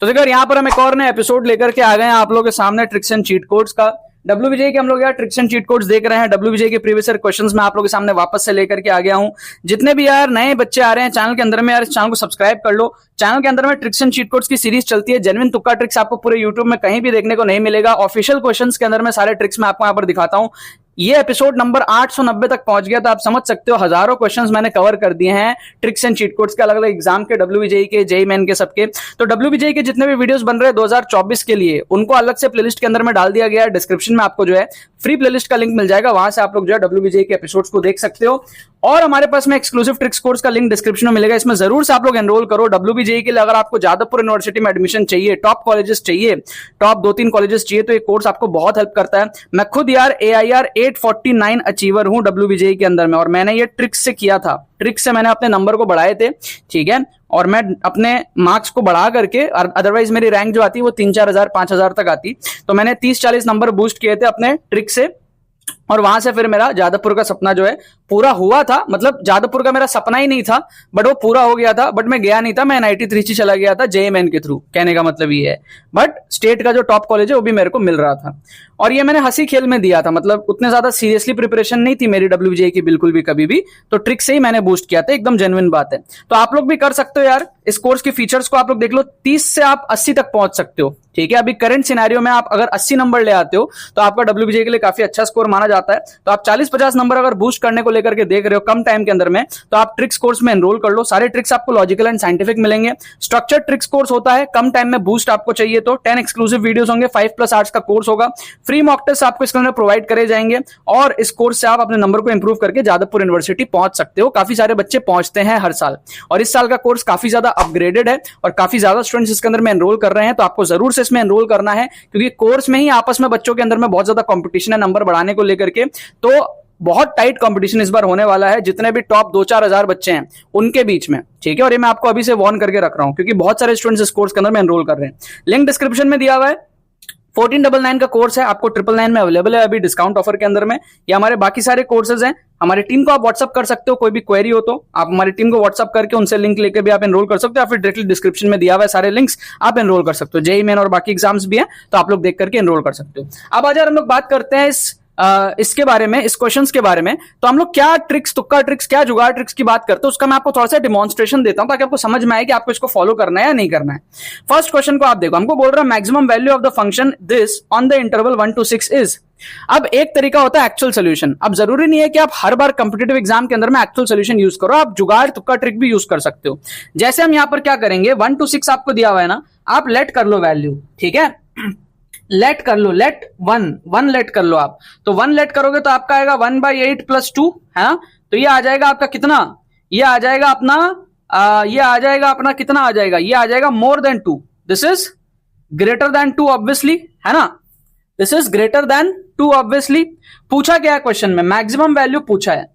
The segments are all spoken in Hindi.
तो देखो यहाँ पर हम एक और नए एपिसोड लेकर के आ गए हैं आप लोगों के सामने, ट्रिक्स एंड चीट कोड्स का। डब्ल्यूबीजे के हम लोग यार ट्रिक्स एंड चीट कोड्स देख रहे हैं। डब्ल्यूबीजे के प्रीवियस ईयर क्वेश्चंस मैं आप लोगों के सामने वापस से लेकर के आ गया हूं। जितने भी यार नए बच्चे आ रहे हैं चैनल के अंदर में, यार इस चैनल को सब्सक्राइब कर लो। चैनल के अंदर में ट्रिक्स एंड चीट कोड्स की सीरीज चलती है। जेन्युइन तुक्का ट्रिक्स आपको पूरे यूट्यूब में कहीं भी देखने को नहीं मिलेगा। ऑफिशियल क्वेश्चंस के अंदर में सारे ट्रिक्स मैं आपको यहाँ पर दिखाता हूँ। ये एपिसोड नंबर 890 तक पहुंच गया, तो आप समझ सकते हो हजारों क्वेश्चंस मैंने कवर कर दिए हैं ट्रिक्स एंड चीट कोड्स के, अलग अलग एग्जाम के, डब्ल्यूबीजेई के, जेईई मेन के, सबके। तो डब्ल्यूबीजेई के जितने भी वीडियोस बन रहे हैं 2024 के लिए, उनको अलग से प्लेलिस्ट के अंदर में डाल दिया गया है। डिस्क्रिप्शन में आपको जो है फ्री प्लेलिस्ट का लिंक मिल जाएगा, वहां से आप लोग जो है डब्ल्यूबीजेई के एपिसोड्स को देख सकते हो। और हमारे पास में एक्सक्लूसिव ट्रिक्स कोर्स का लिंक डिस्क्रिप्शन में मिलेगा, इसमें जरूर से आप लोग एनरोल करो। डब्ल्यूबीजेई के लिए अगर आपको जादवपुर यूनिवर्सिटी में एडमिशन चाहिए, टॉप कॉलेजेस चाहिए, टॉप 2-3 कॉलेजेस चाहिए, तो ये कोर्स आपको बहुत हेल्प करता है। मैं खुद यार AIR 849 अचीवर हूं डब्ल्यूबीजेई के अंदर में, और मैंने ये ट्रिक्स से किया था। ट्रिक्स से मैंने अपने नंबर को बढ़ाए थे, ठीक है, और मैं अपने मार्क्स को बढ़ा करके, अदरवाइज मेरी रैंक जो आती है वो 3-4 हजार 5 हजार तक आती, तो मैंने 30-40 नंबर बूस्ट किए थे अपने ट्रिक से। और वहां से फिर मेरा जादवपुर का सपना जो है पूरा हुआ था। मतलब जादवपुर का मेरा सपना ही नहीं था, बट वो पूरा हो गया था। बट मैं गया नहीं था, मैं NIT त्रिची चला गया था जेईई मेन के थ्रू। कहने का मतलब ये है, बट स्टेट का जो टॉप कॉलेज है वो भी मेरे को मिल रहा था। और ये मैंने हंसी खेल में दिया था, मतलब उतने ज्यादा सीरियसली प्रिपरेशन नहीं थी मेरी डब्ल्यूबीजेई की, बिल्कुल भी, कभी भी। तो ट्रिक से ही मैंने बूस्ट किया था, एकदम जेन्युइन बात है। तो आप लोग भी कर सकते हो यार। इस कोर्स के फीचर्स को आप लोग देख लो, 30 से आप 80 तक पहुंच सकते हो, ठीक है। अभी करंट सिनेरियो में आप अगर 80 नंबर ले आते हो तो आपका डब्ल्यूबीजेई के लिए काफी अच्छा स्कोर माना जाता है। तो आप 40-50 नंबर अगर बूस्ट करने को लेकर के देख रहे हो कम टाइम के अंदर में, तो आप ट्रिक्स कोर्स में एनरोल कर लो। सारे ट्रिक्स आपको लॉजिकल एंड साइंटिफिक मिलेंगे। स्ट्रक्चर्ड ट्रिक्स कोर्स होता है, कम टाइम में बूस्ट आपको चाहिए तो 10 एक्सक्लूसिव वीडियोस होंगे, 5+ आवर्स का कोर्स होगा। फ्री मॉक टेस्ट आपको इसके अंदर प्रोवाइड करे जाएंगे, और इस कोर्स से आप अपने नंबर को इंप्रूव करके जादवपुर यूनिवर्सिटी पहुंच सकते हो। काफी सारे बच्चे पहुंचते हैं हर साल, और इस साल का कोर्स काफी ज्यादा अपग्रेडेड है और काफी ज्यादा स्टूडेंट्स इसके अंदर में एनरोल कर रहे हैं। तो आपको जरूर से इसमें एनरोल करना है, क्योंकि कोर्स में ही आपस में बच्चों के अंदर में बहुत ज्यादा कंपटीशन है नंबर बढ़ाने को लेकर के। तो बहुत टाइट कंपटीशन इस बार होने वाला है, जितने भी टॉप 2-4 हजार बच्चे हैं उनके बीच में, ठीक है। और ये मैं आपको अभी से वार्न करके रख रहा हूं, क्योंकि बहुत सारे स्टूडेंट्स इस कोर्स के अंदर में एनरोल कर रहे हैं। लिंक डिस्क्रिप्शन में दिया हुआ है। 1499 का कोर्स है, आपको 999 में अवेलेबल है अभी डिस्काउंट ऑफर के अंदर में। ये हमारे बाकी सारे कोर्सेज हैं। हमारी टीम को आप व्हाट्सअप कर सकते हो, कोई भी क्वेरी हो तो आप हमारी टीम को व्हाट्सअप करके उनसे लिंक लेकर भी आप एनरोल कर सकते हो, या फिर डायरेक्टली डिस्क्रिप्शन में दिया हुआ है सारे लिंक्स, आप एनरोल कर सकते हो। जेईई मेन और बाकी एग्जाम्स भी हैं, तो आप लोग देख करके एनरोल कर सकते हो। अब आज हम लोग बात करते हैं इसके बारे में, इस क्वेश्चंस के बारे में। तो हम लोग क्या ट्रिक्स, तुक्का ट्रिक्स, क्या जुगाड़ ट्रिक्स की बात करते हैं, उसका मैं आपको थोड़ा सा डिमॉन्स्ट्रेशन देता हूं, ताकि आपको समझ में आए कि आपको इसको फॉलो करना है या नहीं करना है। फर्स्ट क्वेश्चन को आप देखो, हमको बोल रहा है maximum value of the function this on the interval 1 to 6 is. अब एक तरीका होता है एक्चुअल सोल्यूशन। अब जरूरी नहीं है कि आप हर बार कॉम्पिटिटिव एग्जाम के अंदर में एक्चुअल सोल्यूशन यूज करो, आप जुगाड़ तुक्का ट्रिक भी यूज कर सकते हो। जैसे हम यहां पर क्या करेंगे, 1 to 6 आपको दिया हुआ है ना, आप लेट कर लो वैल्यू, ठीक है। लेट कर लो, लेट 1 लेट कर लो आप। तो 1 लेट करोगे तो आपका आएगा 1/8 + 2 है ना। तो ये आ जाएगा आपका कितना, ये आ जाएगा अपना ये आ जाएगा अपना कितना आ जाएगा, ये आ जाएगा more than 2। This is greater than 2 obviously, है ना। This is greater than 2 obviously. पूछा क्या है क्वेश्चन में, मैक्सिमम वैल्यू पूछा है।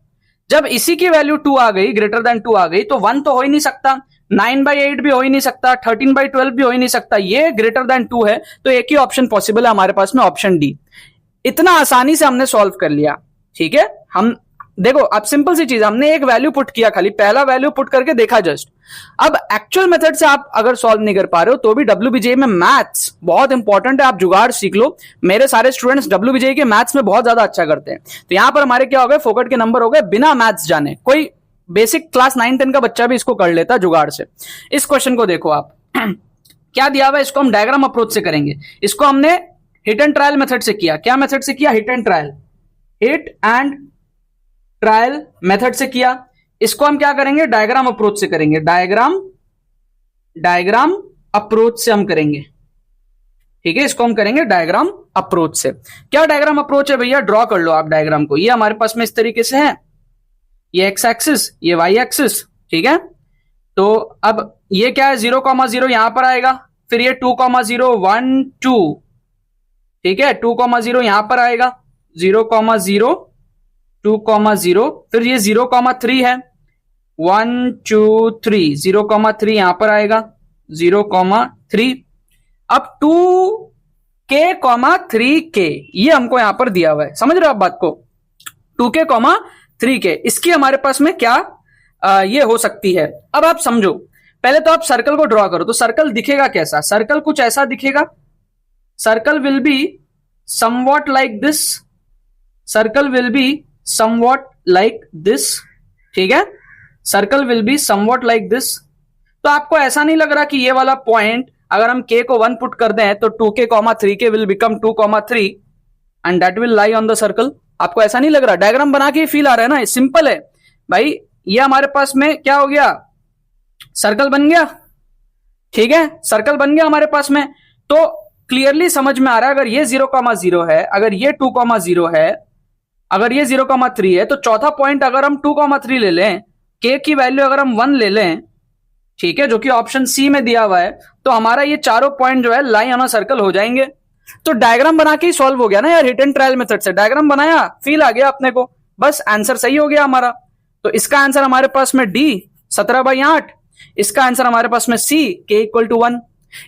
जब इसी की वैल्यू 2 आ गई, ग्रेटर देन 2 आ गई, तो 1 तो हो ही नहीं सकता, 9/8 भी हो ही नहीं सकता, 13/12 भी हो ही नहीं सकता। ये ग्रेटर देन 2 है, तो एक ही ऑप्शन पॉसिबल है हमारे पास में, ऑप्शन डी। इतना आसानी से हमने सॉल्व कर लिया, ठीक है। हम देखो, अब सिंपल सी चीज, हमने एक वैल्यू पुट किया, खाली पहला वैल्यू पुट करके देखा जस्ट। अब एक्चुअल मेथड से आप अगर सॉल्व नहीं कर पा रहे हो, तो भी डब्ल्यूबीजेई में मैथ्स बहुत इंपॉर्टेंट है, आप जुगाड़ सीख लो। मेरे सारे स्टूडेंट्स डब्ल्यूबीजेई के मैथ्स में बहुत ज्यादा अच्छा करते हैं। तो यहां पर हमारे क्या हो गए, फोकट के नंबर हो गए बिना मैथ्स जाने। कोई बेसिक क्लास 9-10 का बच्चा भी इसको कर लेता जुगाड़ से। इस क्वेश्चन को देखो आप क्या दिया हुआ है, इसको हम डायग्राम अप्रोच से करेंगे। इसको हमने हिट एंड ट्रायल मेथड से किया। क्या मेथड से किया, hit and trial, hit and trial method से किया। इसको हम क्या करेंगे, डायग्राम अप्रोच से करेंगे। डायग्राम अप्रोच से हम करेंगे, ठीक है। इसको हम करेंगे डायग्राम अप्रोच से। क्या डायग्राम अप्रोच है भैया, ड्रॉ कर लो आप डायग्राम को। ये हमारे पास में इस तरीके से है, ये एक्स एक्सिस, ये वाई एक्सिस, ठीक है। तो अब ये क्या है, 0,0 यहां पर आएगा, फिर ये 2,0 1 2, ठीक है। 2,0 यहां पर आएगा, 0,0 2,0, फिर ये 0,3 है, 1 2 3, 0,3 यहां पर आएगा, 0,3। अब 2k, 3k, ये हमको यहां पर दिया हुआ है, समझ रहे हो आप बात को। 2k, 3k, इसकी हमारे पास में क्या ये हो सकती है। अब आप समझो, पहले तो आप सर्कल को ड्रॉ करो, तो सर्कल दिखेगा कैसा? सर्कल कुछ ऐसा दिखेगा, circle will be somewhat like this, circle will be somewhat like this, ठीक है, circle will be somewhat like this. तो आपको ऐसा नहीं लग रहा कि ये वाला पॉइंट अगर हम k को 1 पुट कर दें तो 2k, 3k will become 2, 3 and that will lie on the circle. आपको ऐसा नहीं लग रहा? डायग्राम बना के फील आ रहा है ना, सिंपल है भाई। ये हमारे पास में क्या हो गया, सर्कल बन गया, ठीक है, सर्कल बन गया हमारे पास में। तो क्लियरली समझ में आ रहा है, अगर ये 0,0 है, अगर ये 2,0 है, अगर ये 0,3 है, तो चौथा पॉइंट अगर हम 2,3 ले लें, k की वैल्यू अगर हम 1 ले लें, ठीक है, जो कि ऑप्शन सी में दिया हुआ है, तो हमारा ये चारों पॉइंट जो है लाइन ऑन अ सर्कल हो जाएंगे। तो डायग्राम बना के ही सॉल्व हो गया ना यार, हिट एंड ट्रायल मेथड से डायग्राम बनाया, फील आ गया अपने को, बस आंसर सही हो गया हमारा। तो इसका आंसर हमारे पास में डी 17/8, इसका आंसर हमारे पास में सी k = 1।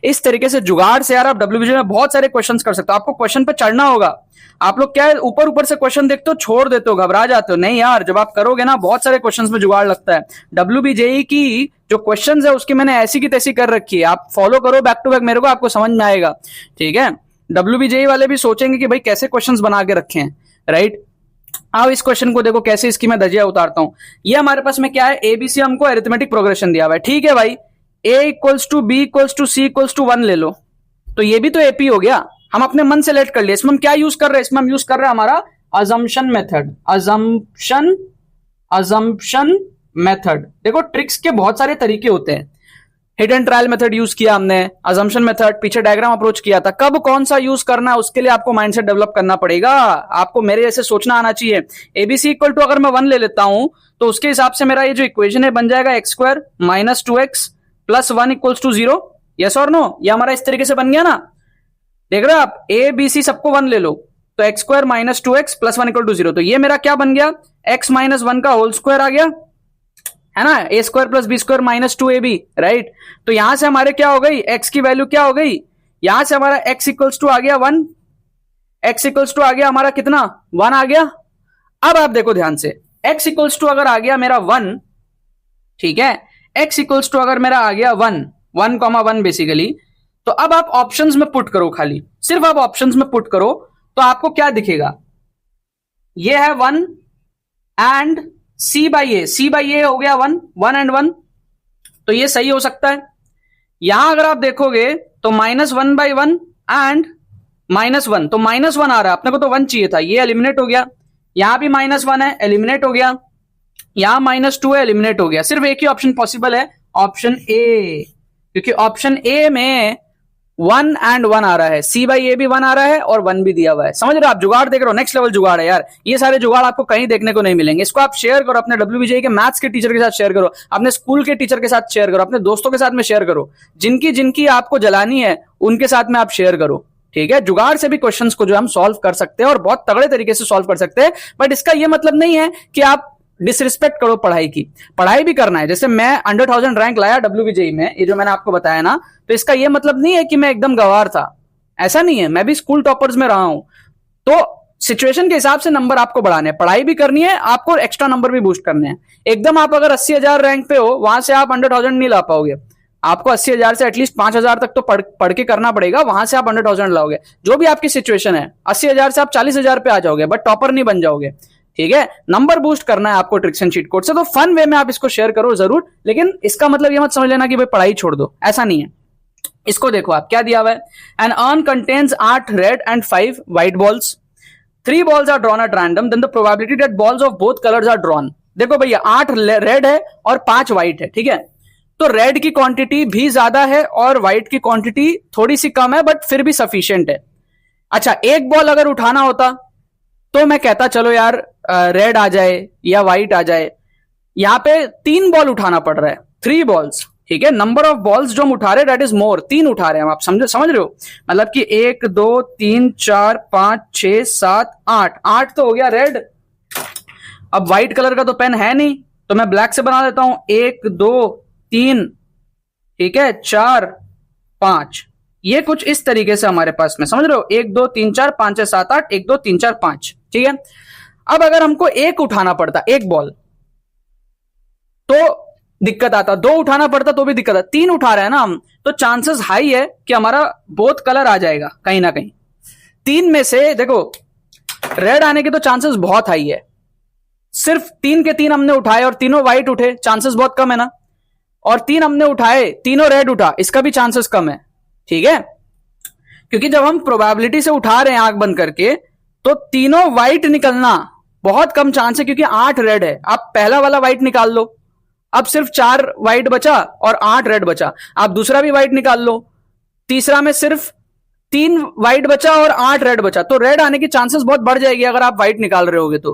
इस तरीके से जुगाड़ से यार आप डब्ल्यूबीजे में बहुत सारे क्वेश्चंस कर सकते हो। आपको क्वेश्चन पे चढ़ना होगा। आप लोग क्या ऊपर ऊपर से क्वेश्चन देखते हो, छोड़ देते हो, घबरा जाते हो। नहीं यार, जब आप करोगे ना, बहुत सारे क्वेश्चंस में जुगाड़ लगता है। डब्ल्यूबीजेई की जो क्वेश्चंस है उसकी मैंने ऐसी की तैसी कर रखी है, आप फॉलो करो बैक टू बैक मेरे को, आपको समझ में आएगा, ठीक है। डब्ल्यूबीजेई वाले भी सोचेंगे कि भाई कैसे क्वेश्चंस बना के रखे हैं, राइट। अब इस क्वेश्चन को देखो कैसे इसकी मैं धजिया उतारता हूं। ये हमारे पास में क्या है, एबीसी हमको अरिथमेटिक प्रोग्रेशन दिया हुआ है, ठीक है भाई। a = b = c = 1 ले लो, तो ये भी तो एपी हो गया, हम अपने मन से लेट कर लिए। इसमें हम क्या यूज कर रहे हैं, इसमें हम यूज कर रहे हैं हमारा अजम्पशन मेथड, अजम्पशन मेथड। देखो ट्रिक्स के बहुत सारे तरीके होते हैं। Hit and trial method use किया हमने, अजम्पशन मेथड, पीछे डायग्राम अप्रोच किया था। कब कौन सा यूज करना है उसके लिए आपको माइंडसेट डेवलप करना पड़ेगा, आपको मेरे जैसे सोचना आना चाहिए। एबीसी = अगर मैं 1 ले लेता हूं तो उसके हिसाब से मेरा ये जो इक्वेशन है बन जाएगा x² - 2x + 1 = 0। यस और नो, ये हमारा इस तरीके से बन गया ना। देख रहे हो आप, ए बी सी सबको 1 ले लो, तो x² - 2x + 1 = 0। तो ये मेरा क्या बन गया, x - 1 का होल स्क्वायर आ गया, है ना, a² + b² - 2ab, राइट। तो यहां से हमारे क्या हो गई, x की वैल्यू क्या हो गई, यहां से हमारा x = आ गया 1, x = आ गया हमारा कितना, 1 आ गया। अब आप देखो ध्यान से, x = अगर आ गया मेरा 1, ठीक है, x = अगर मेरा आ गया 1 बेसिकली, तो अब आप ऑप्शंस में पुट करो, खाली सिर्फ आप ऑप्शंस में पुट करो, तो आपको क्या दिखेगा, ये है 1 एंड c/a हो गया 1 and 1, तो ये सही हो सकता है। यहां अगर आप देखोगे तो -1/1 एंड -1, तो -1 आ रहा है, अपने को तो 1 चाहिए था, ये एलिमिनेट हो गया। यहां भी -1 है, एलिमिनेट हो गया। यहां -2 है, एलिमिनेट हो गया। सिर्फ एक ही ऑप्शन पॉसिबल है, ऑप्शन ए, क्योंकि ऑप्शन ए में 1 and 1 आ रहा है, c/a भी 1 आ रहा है और 1 भी दिया हुआ है। समझ रहे हो आप, जुगाड़ देख रहे हो, नेक्स्ट लेवल जुगाड़ है यार। ये सारे जुगाड़ आपको कहीं देखने को नहीं मिलेंगे। इसको आप शेयर करो, अपने डब्ल्यूबीजेई के मैथ्स के टीचर के साथ शेयर करो, अपने स्कूल के टीचर के साथ शेयर करो, अपने दोस्तों के साथ में शेयर करो, जिनकी जिनकी आपको जलानी है उनके साथ में आप शेयर करो, ठीक है। जुगाड़ से भी क्वेश्चंस को जो हम सॉल्व कर सकते हैं और बहुत तगड़े तरीके से सॉल्व कर सकते हैं। बट इसका यह मतलब नहीं है कि आप डिसरिस्पेक्ट करो पढ़ाई की, पढ़ाई भी करना है। जैसे मैं 100,000 रैंक लाया डब्ल्यूबीजेई में, ये जो मैंने आपको बताया ना, तो इसका यह मतलब नहीं है कि मैं एकदम गंवार था, ऐसा नहीं है। मैं भी स्कूल टॉपर्स में रहा हूं। तो सिचुएशन के हिसाब से नंबर आपको बढ़ाने हैं, पढ़ाई भी करनी है, आपको एक्स्ट्रा नंबर भी बूस्ट करने हैं। एकदम आप अगर 80,000 रैंक पे हो, वहां से आप 100,000 नहीं ला पाओगे। आपको 80,000 से एटलीस्ट 5,000 तक तो पढ़ के करना पड़ेगा, वहां से आप 100,000 लाओगे। जो भी आपकी सिचुएशन है, 80,000 से आप 40,000 पे आ जाओगे, बट टॉपर नहीं बन जाओगे, ठीक है। नंबर बूस्ट करना है आपको ट्रिक्स एंड चीट कोड से, तो फन वे में आप इसको शेयर करो जरूर, लेकिन इसका मतलब ये मत समझ लेना कि भाई पढ़ाई छोड़ दो, ऐसा नहीं है। इसको देखो आप, क्या दिया हुआ है, an urn contains 8 red and 5 white balls, 3 balls are drawn at random, then the probability that balls of both colors are drawn। देखो भैया, 8 रेड है और 5 व्हाइट है, ठीक है। तो रेड की क्वांटिटी भी ज्यादा है और व्हाइट की क्वांटिटी थोड़ी सी कम है, बट फिर भी सफिशिएंट है। अच्छा, एक बॉल अगर उठाना होता तो मैं कहता चलो यार रेड आ जाए या व्हाइट आ जाए। यहां पे 3 बॉल उठाना पड़ रहा है, 3 balls, ठीक है। नंबर ऑफ बॉल्स जो हम उठा रहे हैं दैट इज मोर, 3 उठा रहे हैं हम, आप समझ रहे हो, मतलब कि 1 2 3 4 5 6 7 8 तो हो गया रेड। अब व्हाइट कलर का तो पेन है नहीं, तो मैं ब्लैक से बना देता हूं, 1 2 3, ठीक है, 4 5। ये कुछ इस तरीके से हमारे पास में, समझ रहे हो, 1 2 3 4 5 6 7 8, 1 2 3 4 5, ठीक है। अब अगर हमको एक उठाना पड़ता, एक बॉल, तो दिक्कत आता, 2 उठाना पड़ता तो भी दिक्कत आता, 3 उठा रहे हैं ना हम, तो चांसेस हाई है कि हमारा बोथ कलर आ जाएगा कहीं ना कहीं। 3 में से देखो रेड आने के तो चांसेस बहुत हाई है, सिर्फ 3 के 3 हमने उठाए और तीनों व्हाइट उठे, चांसेस बहुत कम है ना। और 3 हमने उठाए, तीनों रेड उठा, इसका भी चांसेस कम है, ठीक है। क्योंकि जब हम प्रोबेबिलिटी से उठा रहे हैं आंख बंद करके, तो तीनों व्हाइट निकलना बहुत कम चांस है, क्योंकि 8 रेड है। आप पहला वाला व्हाइट निकाल लो, अब सिर्फ 4 व्हाइट बचा और 8 रेड बचा। आप दूसरा भी व्हाइट निकाल लो, तीसरा में सिर्फ 3 व्हाइट बचा और 8 रेड बचा, तो रेड आने की चांसेस बहुत बढ़ जाएगी अगर आप व्हाइट निकाल रहे होगे तो,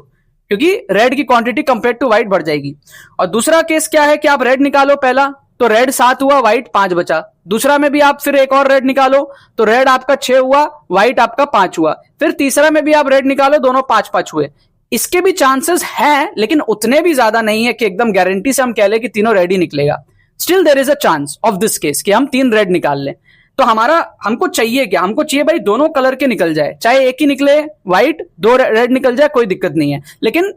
क्योंकि रेड की क्वांटिटी कंपेयर टू व्हाइट बढ़ जाएगी। और दूसरा केस क्या है कि आप रेड निकालो पहला, तो रेड 7 हुआ, व्हाइट 5 बचा। दूसरा में भी आप फिर एक और रेड निकालो, तो रेड आपका 6 हुआ, व्हाइट आपका 5 हुआ। फिर तीसरा में भी आप रेड निकालो, दोनों 5-5 हुए। इसके भी चांसेस हैं, लेकिन उतने भी ज्यादा नहीं है कि एकदम गारंटी से हम कह ले कि तीनों रेड ही निकलेगा। Still there is a chance of this case कि हम 3 रेड निकाल लें। तो हमको चाहिए क्या? हमको चाहिए भाई दोनों कलर के निकल जाए, चाहे एक ही निकले व्हाइट, 2 रेड निकल जाए, कोई दिक्कत नहीं है, लेकिन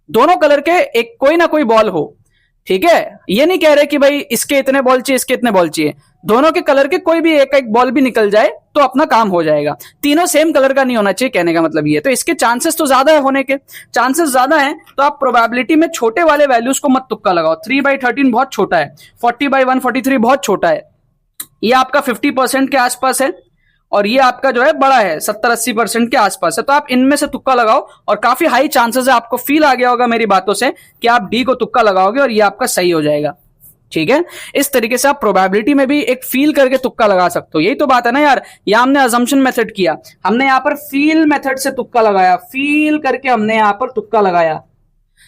दोनों कलर के एक कोई ना कोई बॉल हो, ठीक है। ये नहीं कह रहे कि भाई इसके इतने बॉल चाहिए, इसके इतने बॉल चाहिए, दोनों के कलर के कोई भी एक एक बॉल भी निकल जाए तो अपना काम हो जाएगा। तीनों सेम कलर का नहीं होना चाहिए, कहने का मतलब ये। तो इसके चांसेस तो ज्यादा है, होने के चांसेस ज्यादा हैं, तो आप प्रोबेबिलिटी में छोटे वाले वैल्यूज को मत तुक्का लगाओ। 3/13 बहुत छोटा है, 40/143 बहुत छोटा है, ये आपका 50% के आसपास है, और ये आपका जो है बड़ा है, 70-80% के आसपास है। तो आप इनमें से तुक्का लगाओ, और काफी हाई चांसेस है, आपको फील आ गया होगा मेरी बातों से कि आप डी को तुक्का लगाओगे और ये आपका सही हो जाएगा, ठीक है। इस तरीके से आप प्रोबेबिलिटी में भी एक फील करके तुक्का लगा सकते हो। यही तो बात है ना यार, यहां हमने अजम्पशन मेथड किया, हमने यहां पर फील मेथड से तुक्का लगाया, फील करके हमने यहां पर तुक्का लगाया,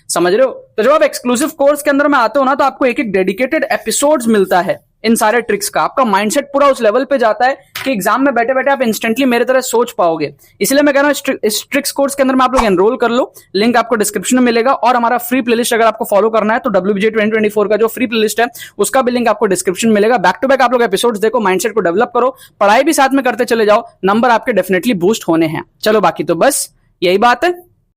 समझ रहे हो। तो जब आप एक्सक्लूसिव कोर्स के अंदर में आते हो ना, तो आपको एक एक डेडिकेटेड एपिसोड्स मिलता है इन सारे ट्रिक्स का। आपका माइंडसेट पूरा उस लेवल पे जाता है कि एग्जाम में बैठे बैठे आप इंस्टेंटली मेरे तरह सोच पाओगे। इसलिए मैं कह रहा हूं इस ट्रिक्स कोर्स के अंदर में आप लोग एनरोल कर लो, लिंक आपको डिस्क्रिप्शन में मिलेगा। और हमारा फ्री प्लेलिस्ट अगर आपको फॉलो करना है तो WBJ 2024 का जो फ्री प्लेलिस्ट है उसका भी लिंक आपको डिस्क्रिप्शन में मिलेगा। बैक टू बैक आप लोग एपिसोड्स देखो, माइंडसेट को डेवलप करो, पढ़ाई भी साथ में करते चले जाओ, नंबर आपके डेफिनेटली बूस्ट होने हैं। चलो बाकी तो बस यही बात है।